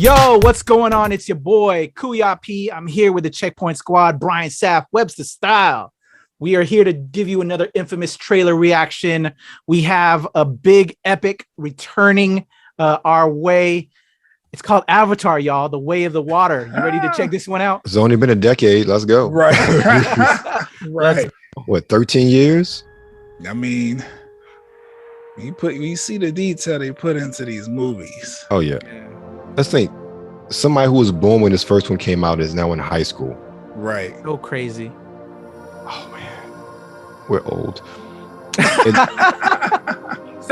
Yo, what's going on? It's your boy, Kuya P. I'm here with the Checkpoint Squad, Brian Sapp, Webster Style. We are here to give you another infamous trailer reaction. We have a big epic returning our way. It's called Avatar, y'all, The Way of the Water. You ready to check this one out? It's only been a decade. Let's go. Right. Right. What, 13 years? I mean, you see the detail they put into these movies. Oh, yeah. Let's think. Somebody who was born when this first one came out is now in high school. Right. So crazy. Oh, man. We're old.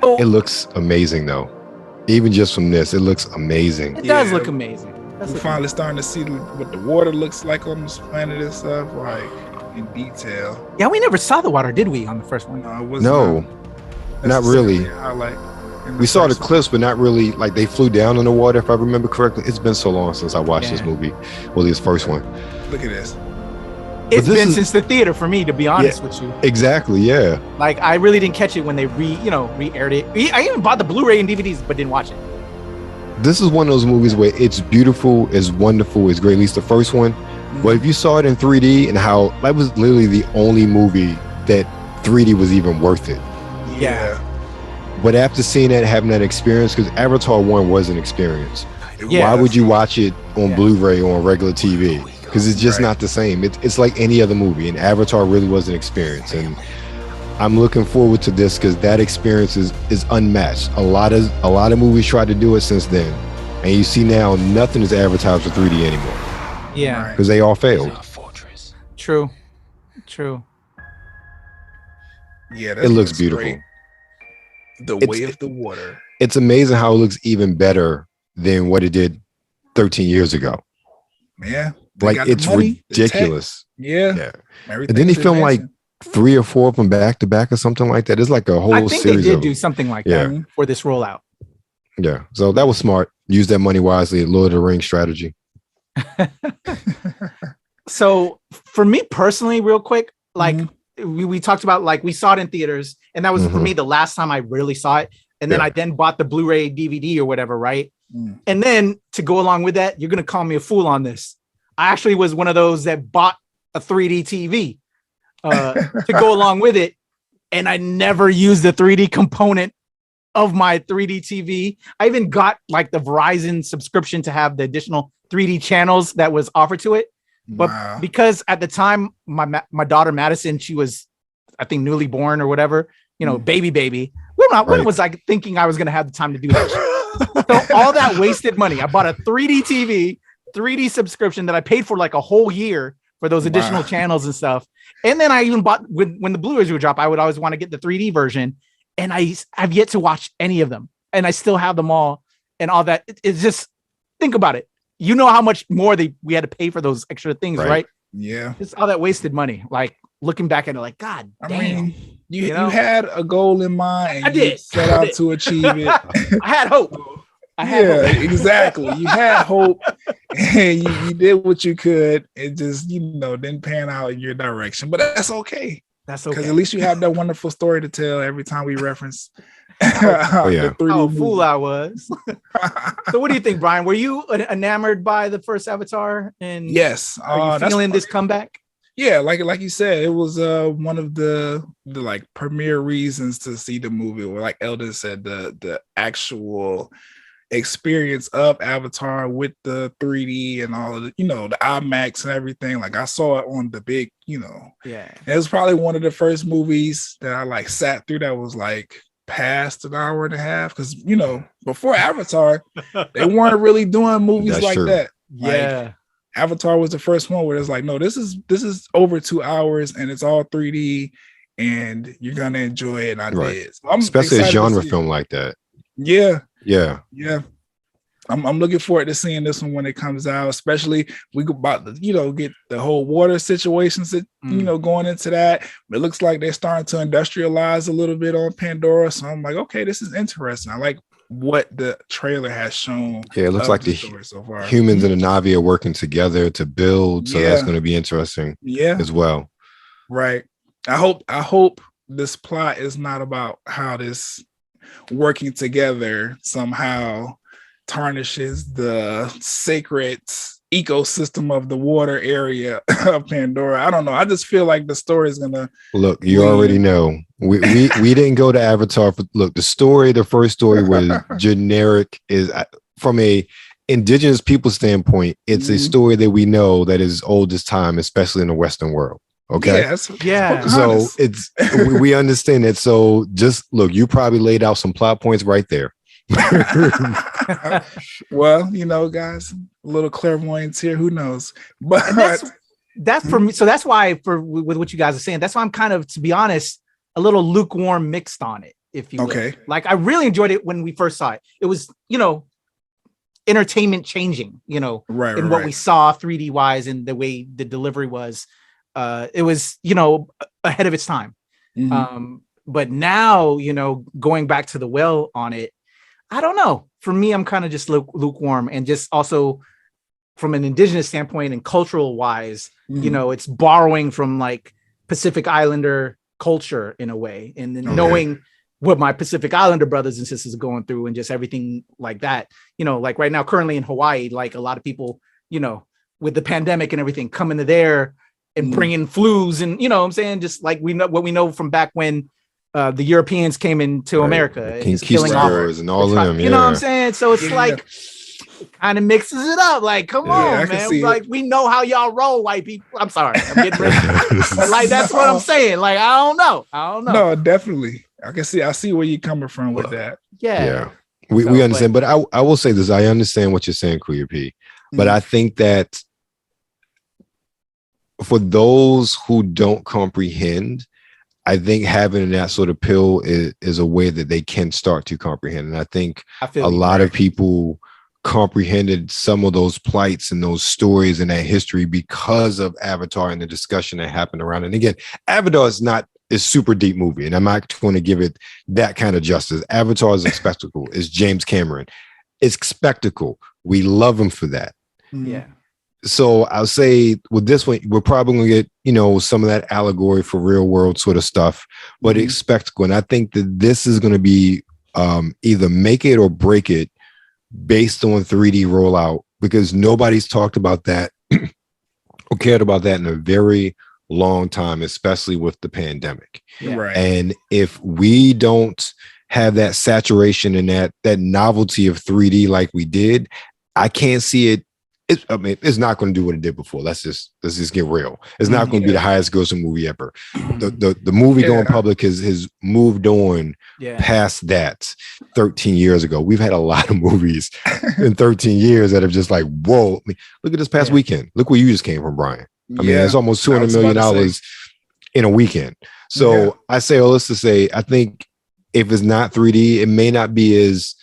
So It looks amazing, though. Even just from this, it looks amazing. it does look amazing. We're finally starting to see what the water looks like on this planet and stuff, like in detail. Yeah, we never saw the water, did we, on the first one? It was No, not really. Highlight. We saw the clips, but not really. Like, they flew down in the water, if I remember correctly. It's been so long since I watched this movie. Well, this first one. Look at this. It's been since the theater for me, to be honest with you. Exactly, yeah. Like, I really didn't catch it when they re-aired it. I even bought the Blu-ray and DVDs, but didn't watch it. This is one of those movies where it's beautiful, it's wonderful, it's great, at least the first one. But if you saw it in 3D and how that was literally the only movie that 3D was even worth it. Yeah. But after seeing that, having that experience, because Avatar 1 was an experience. Yeah. Why would you watch it on Blu-ray or on regular TV? Because it's just not the same. It's like any other movie, and Avatar really was an experience. And I'm looking forward to this because that experience is unmatched. A lot of movies tried to do it since then, and you see now nothing is advertised for 3D anymore. Yeah, because they all failed. true. Yeah, It looks beautiful. great. The Way of the Water. It's amazing how it looks even better than what it did 13 years ago. Yeah, Like, it's ridiculous. Yeah. And then they filmed like 3 or 4 of them back to back or something like that. It's like a whole I think series they did of do something like that for this rollout. Yeah, so that was smart. Use that money wisely. Lord of the Rings strategy. So for me personally, real quick, like we talked about, like we saw it in theaters, and that was for me the last time I really saw it. And then I then bought the Blu-ray DVD or whatever, right? And then to go along with that, you're gonna call me a fool on this. I actually was one of those that bought a 3D TV to go along with it, and I never used the 3D component of my 3D TV. I even got like the Verizon subscription to have the additional 3D channels that was offered to it. But because at the time my daughter Madison, she was, I think, newly born or whatever, baby. When was I thinking I was going to have the time to do that? So all that wasted money. I bought a 3D TV, 3D subscription that I paid for like a whole year for those additional channels and stuff. And then I even bought, when the Blu-rays would drop, I would always want to get the 3D version. And I've yet to watch any of them. And I still have them all and all that. It's just, think about it. You know how much more we had to pay for those extra things, right? Yeah. It's all that wasted money. Like, looking back at it, like, God damn. I mean, you had a goal in mind, and you set out to achieve it. I had hope. Exactly. You had hope, and you did what you could. It just, didn't pan out in your direction, but that's okay. That's okay. Because at least you have that wonderful story to tell every time we reference. How fool I was. So what do you think, Brian? Were you enamored by the first Avatar? And yes, are you feeling this comeback? Yeah, like you said, it was one of the like premier reasons to see the movie. Or like Eldon said, the actual experience of Avatar with the 3D and all of the, the IMAX and everything. Like, I saw it on the big, Yeah. It was probably one of the first movies that I like sat through that was like past an hour and a half, because before Avatar they weren't really doing movies that. Like, Avatar was the first one where it's like, no, this is over 2 hours and it's all 3D and you're gonna enjoy it. And I did. So I'm especially a genre film like that. Yeah. Mm-hmm. I'm looking forward to seeing this one when it comes out, especially we about to, get the whole water situations that, going into that. It looks like they're starting to industrialize a little bit on Pandora. So I'm like, okay, this is interesting. I like what the trailer has shown. Yeah, it looks like the story so far. Humans and the Na'vi are working together to build. So that's going to be interesting as well. Right. I hope this plot is not about how this working together somehow tarnishes the sacred ecosystem of the water area of Pandora. I don't know. I just feel like the story is gonna look. You already know we didn't go to Avatar. Look, the first story was generic. Is from a indigenous people standpoint, it's a story that we know that is old as time, especially in the Western world. Okay. Yes. Yeah. So it's we understand it. So just look, you probably laid out some plot points right there. Well, guys, a little clairvoyance here. Who knows? But that's for me. So that's why, with what you guys are saying, that's why I'm kind of, to be honest, a little lukewarm mixed on it. If you will. Like, I really enjoyed it when we first saw it. It was, entertainment changing. Right, in what we saw 3D wise and the way the delivery was. It was, ahead of its time. Mm-hmm. But now, going back to the well on it, I don't know. For me, I'm kind of just lukewarm, and just also from an indigenous standpoint and cultural wise, it's borrowing from like Pacific Islander culture in a way, and then knowing what my Pacific Islander brothers and sisters are going through and just everything like that. Like right now, currently in Hawaii, like a lot of people, with the pandemic and everything coming to there and bringing flus and, what I'm saying, just like we know what we know from back when the Europeans came into America and just killing off and all of them. You know what I'm saying? So it's like it kind of mixes it up. Like, come on, man. Like, we know how y'all roll, white people. I'm sorry, I'm getting ready. Like, that's what I'm saying. Like, I don't know. No, definitely. I see where you're coming from with that. Yeah. We understand, but I will say this. I understand what you're saying, Kuya P. But I think that for those who don't comprehend, I think having that sort of pill is a way that they can start to comprehend. And I think a lot of people comprehended some of those plights and those stories and that history because of Avatar and the discussion that happened around it. And again, Avatar is a super deep movie, and I'm not going to give it that kind of justice. Avatar is a spectacle. It's James Cameron. It's spectacle. We love him for that. Yeah. So I'll say with this one, we're probably going to get, some of that allegory for real world sort of stuff, but it's spectacle. And I think that this is going to be either make it or break it based on 3D rollout, because nobody's talked about that or cared about that in a very long time, especially with the pandemic. Yeah. Right. And if we don't have that saturation and that novelty of 3D like we did, I can't see it. It's not going to do what it did before. Let's just get real. It's not going to be the highest grossing movie ever. The movie going public has moved on past that 13 years ago. We've had a lot of movies in 13 years that have just like, whoa. I mean, look at this past weekend. Look where you just came from, Brian. I mean, it's almost $200 million in a weekend. So I say all this to say, I think if it's not 3D, it may not be as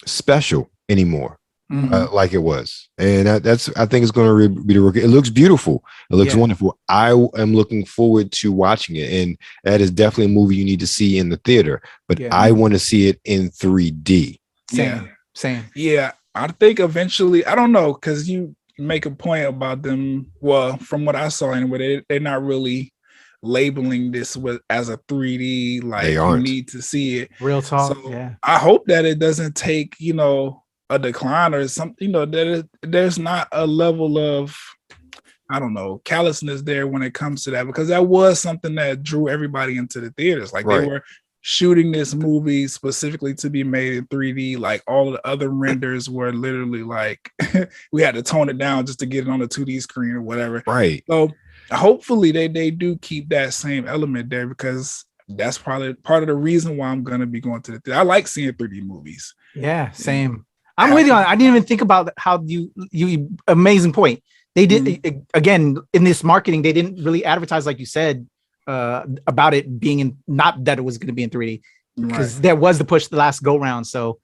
special anymore. Like it was, and I think it's going to be the rookie. It looks beautiful. It looks wonderful. I am looking forward to watching it, and that is definitely a movie you need to see in the theater. But I want to see it in 3D. Same. Yeah, I think eventually. I don't know, because you make a point about them. Well, from what I saw anyway, they're not really labeling this as a 3D. Like, you need to see it. Real talk. So I hope that it doesn't take a decline or something, that there's not a level of, I don't know, callousness there when it comes to that, because that was something that drew everybody into the theaters. Like they were shooting this movie specifically to be made in 3D. Like all of the other renders were literally like, we had to tone it down just to get it on the 2D screen or whatever. Right. So hopefully they do keep that same element there, because that's probably part of the reason why I'm going to be going to the theater. I like seeing 3D movies. Yeah, same. I'm with you on. I didn't even think about how you amazing point. They did again in this marketing. They didn't really advertise, like you said, about it being in, not that it was going to be in 3D, because there was the push the last go round. So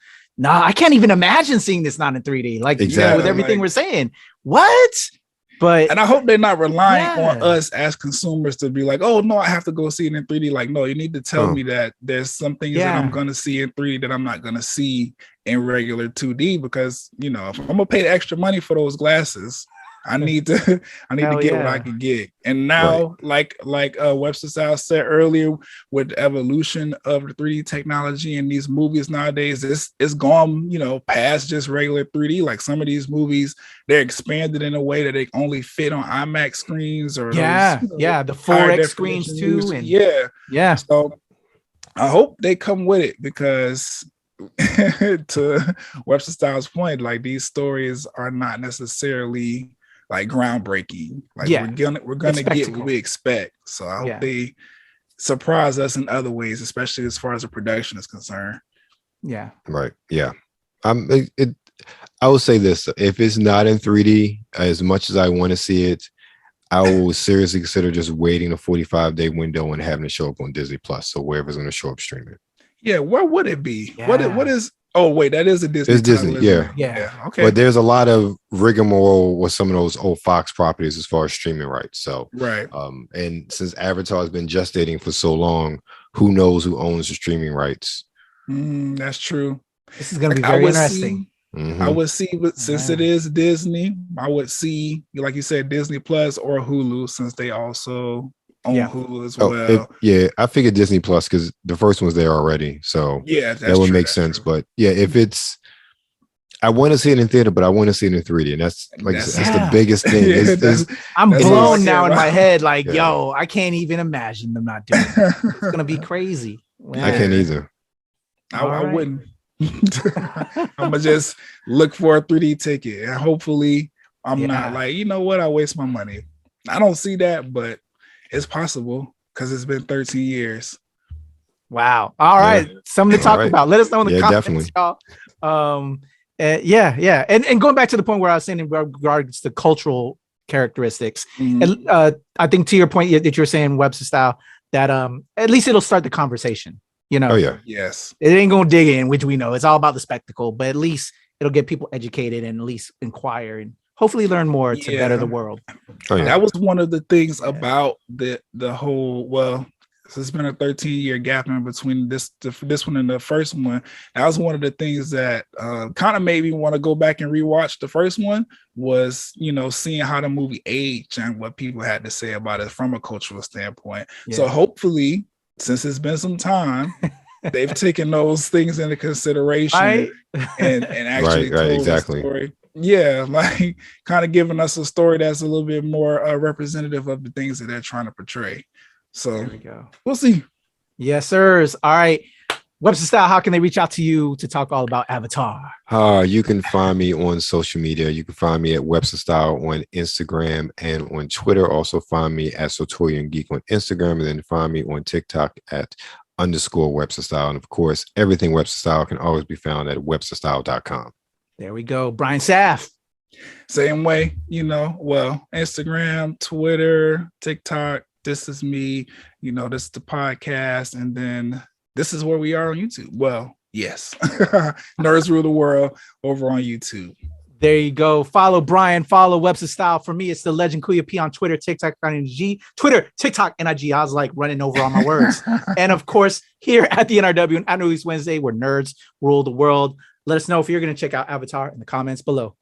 I can't even imagine seeing this not in 3D. Like with everything we're saying, what? And I hope they're not relying on us as consumers to be like, oh no, I have to go see it in 3D. Like, no, you need to tell me that there's some things that I'm going to see in 3D that I'm not going to see in regular 2D, because if I'm gonna pay the extra money for those glasses, I need to get what I can get. And now, like Webster Styles said earlier, with the evolution of the 3D technology in these movies nowadays, it's gone, past just regular 3D. Like some of these movies, they're expanded in a way that they only fit on IMAX screens or the 4X screens too. So I hope they come with it, because to Webster Styles' point, like these stories are not necessarily like groundbreaking. Like we're gonna get what we expect. So I hope they surprise us in other ways, especially as far as the production is concerned. Yeah. Right. Yeah. I will say this: if it's not in 3D, as much as I want to see it, I will seriously consider just waiting a 45-day window and having it show up on Disney Plus. So wherever's going to show up streaming. Yeah, where would it be? Yeah. What is? Oh wait, that is a Disney. It's Disney, yeah. Okay, but there's a lot of rigmarole with some of those old Fox properties as far as streaming rights. So and since Avatar has been gestating for so long, who knows who owns the streaming rights? That's true. This is going to be very interesting. I would see, but since it is Disney, I would see, like you said, Disney Plus or Hulu, since they also on Hulu as well. I figured Disney Plus because the first one's there already. So that would make sense. True. But if it's, I want to see it in theater, but I want to see it in 3D. And that's the biggest thing. I'm blown now in my head. Like, yo, I can't even imagine them not doing it. It's going to be crazy. I can't either. I wouldn't. I'm going to just look for a 3D ticket. And hopefully I'm not like, you know what? I waste my money. I don't see that, but it's possible because it's been 13 years. Wow. All right. Something to talk about. Let us know in the comments, y'all. And going back to the point where I was saying in regards to cultural characteristics, and I think to your point that you're saying, Webster Style, that at least it'll start the conversation. Yes. It ain't gonna dig in, which we know it's all about the spectacle, but at least it'll get people educated and at least inquire and hopefully learn more to better the world. That was one of the things about the whole, so it's been a 13-year gap in between this one and the first one. That was one of the things that kind of made me want to go back and rewatch the first one, was, seeing how the movie aged and what people had to say about it from a cultural standpoint. So hopefully, since it's been some time, they've taken those things into consideration and actually told the story. Yeah, like kind of giving us a story that's a little bit more representative of the things that they're trying to portray. So there we go. We'll see. Yes, sirs. All right. Webster Style, how can they reach out to you to talk all about Avatar? You can find me on social media. You can find me at Webster Style on Instagram and on Twitter. Also find me at Sotorian Geek on Instagram, and then find me on TikTok at _Webster Style. And of course, everything Webster Style can always be found at websterstyle.com. There we go. Brian Saff. Same way, Instagram, Twitter, TikTok. This is me, this is the podcast. And then this is where we are on YouTube. Well, yes. Nerds Rule the World over on YouTube. There you go. Follow Brian, follow Webster Style. For me, it's the Legend Kuya P on Twitter, TikTok, Twitter, TikTok, NIG. I was like running over all my words. And of course, here at the NRW on Release Wednesday, where nerds rule the world. Let us know if you're going to check out Avatar in the comments below.